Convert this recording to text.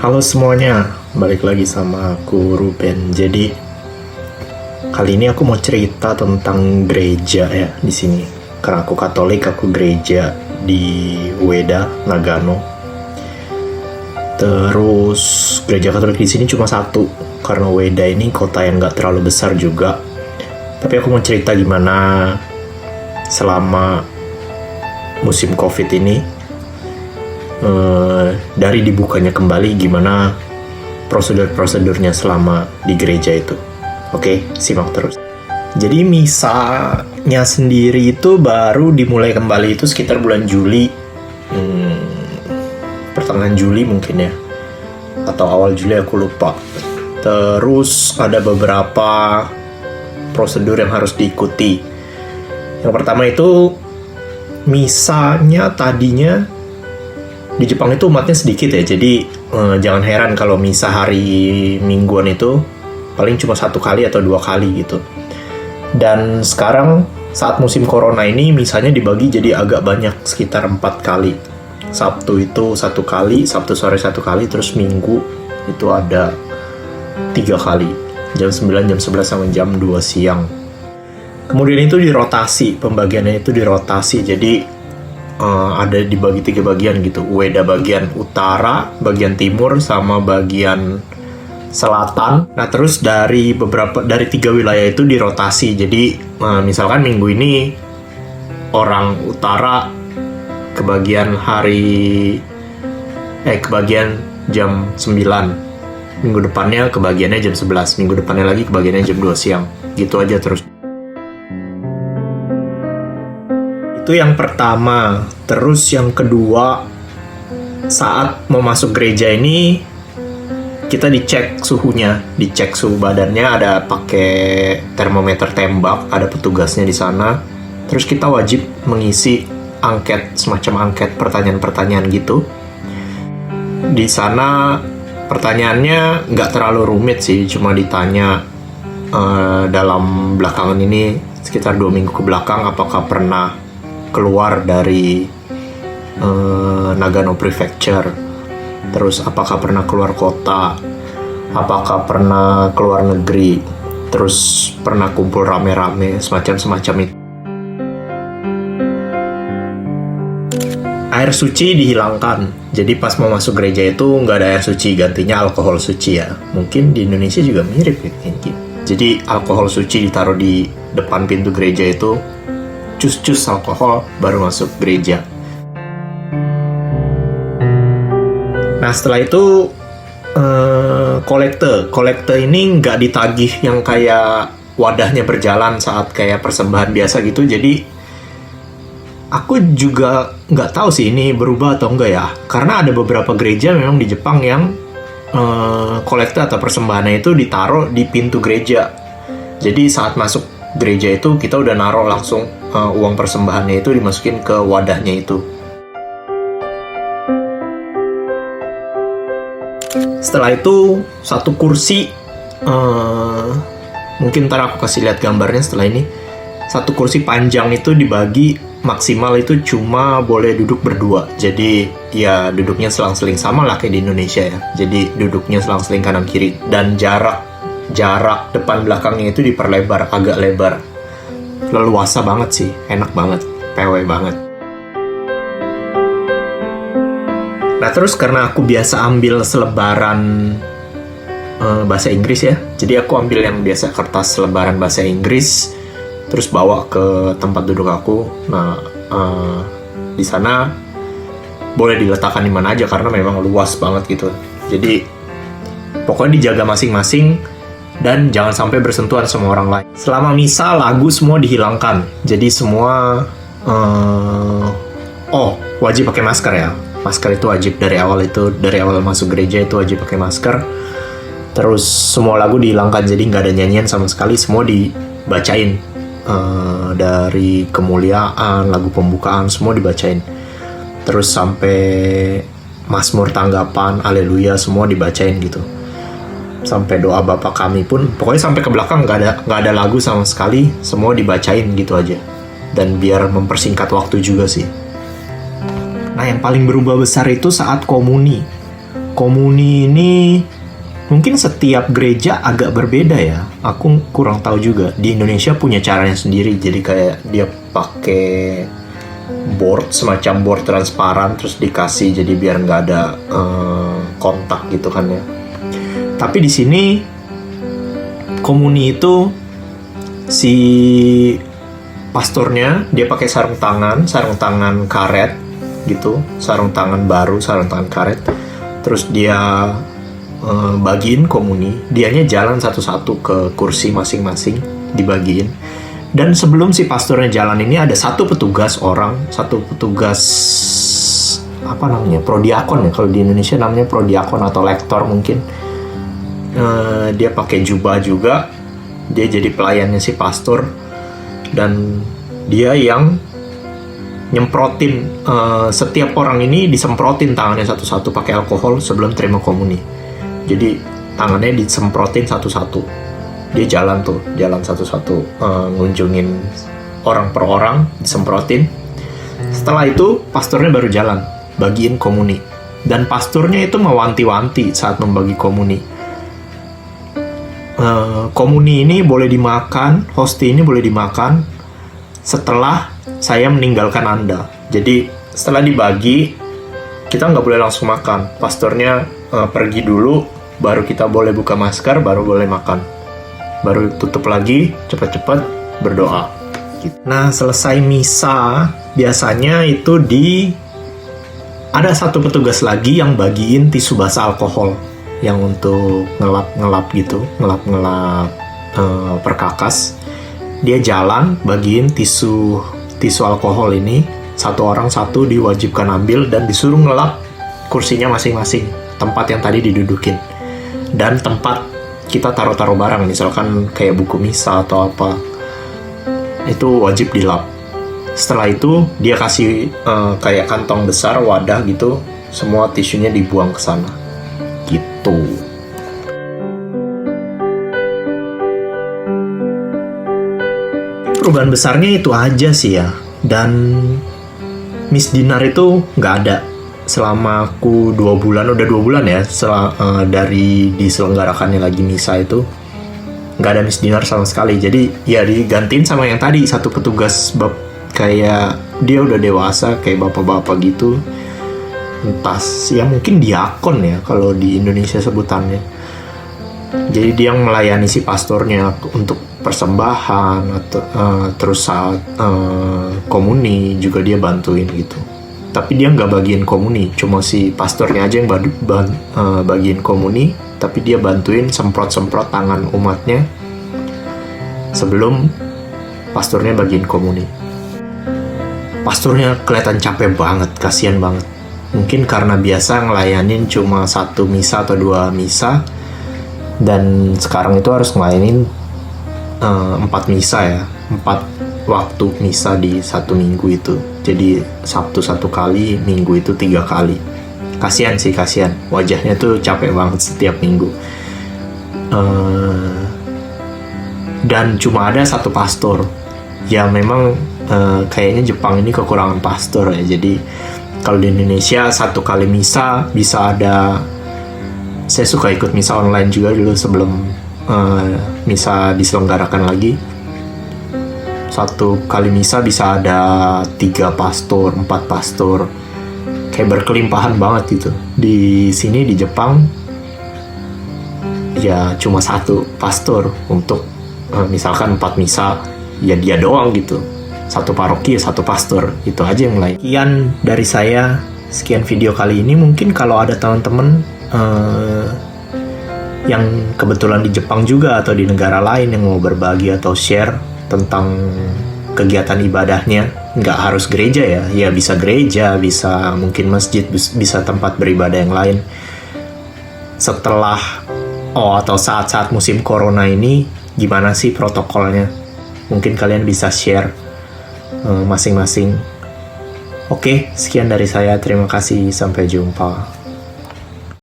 Halo semuanya, balik lagi sama aku Ruben. Jadi kali ini aku mau cerita tentang gereja ya di sini. Karena aku Katolik, aku gereja di Ueda, Nagano. Terus gereja Katolik di sini cuma satu, karena Ueda ini kota yang nggak terlalu besar juga. Tapi aku mau cerita gimana selama musim COVID ini. Dari dibukanya kembali gimana prosedur-prosedurnya selama di gereja itu. Oke, simak terus. Jadi misanya sendiri itu baru dimulai kembali itu sekitar bulan Juli, pertengahan Juli mungkin ya, atau awal Juli aku lupa. Terus ada beberapa prosedur yang harus diikuti. Yang pertama itu misanya tadinya di Jepang itu umatnya sedikit ya, jadi jangan heran kalau misa hari Mingguan itu paling cuma 1 kali atau 2 kali gitu. Dan sekarang saat musim corona ini misanya dibagi jadi agak banyak, sekitar 4 kali. Sabtu itu 1 kali, Sabtu sore 1 kali, terus Minggu itu ada 3 kali, jam 9, jam 11, sama jam 2 siang. Kemudian itu dirotasi, pembagiannya itu dirotasi, jadi ada dibagi 3 bagian gitu. Ueda bagian utara, bagian timur, sama bagian selatan. Nah terus dari 3 wilayah itu dirotasi. Jadi misalkan minggu ini orang utara kebagian kebagian jam 9, minggu depannya kebagiannya jam 11, minggu depannya lagi kebagiannya jam 2 siang, gitu aja terus. Itu yang pertama. Terus yang kedua, saat mau masuk gereja ini kita dicek suhunya, dicek suhu badannya, ada pakai termometer tembak, ada petugasnya di sana. Terus kita wajib mengisi angket, semacam angket pertanyaan-pertanyaan gitu. Di sana pertanyaannya nggak terlalu rumit sih, cuma ditanya dalam belakangan ini sekitar 2 minggu ke belakang apakah pernah keluar dari Nagano Prefecture, terus apakah pernah keluar kota, apakah pernah keluar negeri, terus pernah kumpul rame-rame, semacam itu. Air suci dihilangkan, jadi pas mau masuk gereja itu nggak ada air suci, gantinya alkohol suci ya. Mungkin di Indonesia juga mirip ya, jadi alkohol suci ditaruh di depan pintu gereja itu, cus-cus alkohol baru masuk gereja. Nah setelah itu kolekte ini nggak ditagih yang kayak wadahnya berjalan saat kayak persembahan biasa gitu. Jadi aku juga nggak tahu sih ini berubah atau enggak ya, karena ada beberapa gereja memang di Jepang yang kolekte atau persembahannya itu ditaruh di pintu gereja. Jadi saat masuk gereja itu kita udah naruh langsung uang persembahannya itu dimasukin ke wadahnya itu. Setelah itu satu kursi, mungkin ntar aku kasih lihat gambarnya setelah ini. Satu kursi panjang itu dibagi, maksimal itu cuma boleh duduk berdua. Jadi ya duduknya selang-seling, sama lah kayak di Indonesia ya. Jadi duduknya selang-seling kanan kiri, dan jarak depan belakangnya itu diperlebar, agak lebar. Leluasa banget sih, enak banget, PW banget. Nah terus karena aku biasa ambil selebaran bahasa Inggris ya, jadi aku ambil yang biasa kertas selebaran bahasa Inggris, terus bawa ke tempat duduk aku. Nah di sana boleh diletakkan di mana aja karena memang luas banget gitu. Jadi pokoknya dijaga masing-masing dan jangan sampai bersentuhan sama orang lain. Selama misa lagu semua dihilangkan, jadi semua wajib pakai masker ya. Masker itu wajib dari awal masuk gereja itu wajib pakai masker. Terus semua lagu dihilangkan, jadi nggak ada nyanyian sama sekali, semua dibacain. Dari kemuliaan, lagu pembukaan semua dibacain. Terus sampai Mazmur tanggapan, Haleluya semua dibacain gitu. Sampai doa Bapa Kami pun, pokoknya sampai ke belakang nggak ada lagu sama sekali, semua dibacain gitu aja. Dan biar mempersingkat waktu juga sih. Nah yang paling berubah besar itu saat komuni. komuni ini mungkin setiap gereja agak berbeda ya. Aku kurang tahu juga. Di Indonesia punya caranya sendiri. Jadi kayak dia pakai board, semacam board transparan, terus dikasih jadi biar nggak ada kontak gitu kan ya. Tapi di sini komuni itu si pastornya dia pakai sarung tangan karet gitu, sarung tangan baru, sarung tangan karet. Terus dia bagiin komuni, dianya jalan satu-satu ke kursi masing-masing, dibagiin. Dan sebelum si pastornya jalan ini ada satu petugas apa namanya, prodiakon ya, kalau di Indonesia namanya prodiakon atau lektor mungkin. Dia pakai jubah juga, dia jadi pelayannya si pastor, dan dia yang nyemprotin, setiap orang ini disemprotin tangannya satu-satu pakai alkohol sebelum terima komuni. Jadi tangannya disemprotin satu-satu. Dia jalan satu-satu, ngunjungin orang per orang, disemprotin. Setelah itu pastornya baru jalan, bagiin komuni. Dan pastornya itu mewanti-wanti saat membagi komuni. Komuni ini boleh dimakan, hosti ini boleh dimakan setelah saya meninggalkan Anda. Jadi setelah dibagi, kita nggak boleh langsung makan. Pastornya pergi dulu, baru kita boleh buka masker, baru boleh makan. Baru tutup lagi, cepat-cepat berdoa. Nah, selesai misa, biasanya itu ada satu petugas lagi yang bagiin tisu basah alkohol, yang untuk ngelap perkakas. Dia jalan, bagiin tisu alkohol ini, satu orang satu diwajibkan ambil dan disuruh ngelap kursinya masing-masing, tempat yang tadi didudukin. Dan tempat kita taruh-taruh barang, misalkan kayak buku misa atau apa, itu wajib dilap. Setelah itu dia kasih kayak kantong besar, wadah gitu, semua tisunya dibuang ke sana gitu. Perubahan besarnya itu aja sih ya. Dan misdinar itu nggak ada selama aku 2 bulan, udah 2 bulan ya dari diselenggarakannya lagi misa itu, nggak ada misdinar sama sekali. Jadi ya digantiin sama yang tadi, satu petugas kayak dia udah dewasa, kayak bapak-bapak gitu, entah ya mungkin diakon ya kalau di Indonesia sebutannya. Jadi dia yang melayani si pastornya untuk persembahan atau terus saat komuni juga dia bantuin gitu. Tapi dia nggak bagiin komuni, cuma si pastornya aja yang bagiin komuni, tapi dia bantuin semprot-semprot tangan umatnya sebelum pastornya bagiin komuni. Pastornya kelihatan capek banget, kasihan banget. Mungkin karena biasa ngelayanin cuma 1 misa atau 2 misa, dan sekarang itu harus ngelayanin 4 misa ya, 4 waktu misa di 1 minggu itu. Jadi Sabtu 1 kali, Minggu itu 3 kali. Kasian sih, kasian. Wajahnya tuh capek banget setiap minggu. Dan cuma ada 1 pastor. Ya memang kayaknya Jepang ini kekurangan pastor ya. Jadi kalau di Indonesia 1 kali misa bisa ada. Saya suka ikut misa online juga dulu sebelum misa diselenggarakan lagi. 1 kali misa bisa ada 3 pastor, 4 pastor, kayak berkelimpahan banget gitu. Di sini di Jepang ya cuma 1 pastor untuk misalkan 4 misa, ya dia doang gitu. 1 paroki ya 1 pastor, itu aja yang lain. Sekian dari saya, sekian video kali ini. Mungkin kalau ada teman-teman yang kebetulan di Jepang juga atau di negara lain yang mau berbagi atau share tentang kegiatan ibadahnya, nggak harus gereja ya bisa gereja, bisa mungkin masjid, bisa tempat beribadah yang lain. Setelah atau saat-saat musim corona ini, gimana sih protokolnya? Mungkin kalian bisa share masing-masing. Oke, sekian dari saya, terima kasih, sampai jumpa.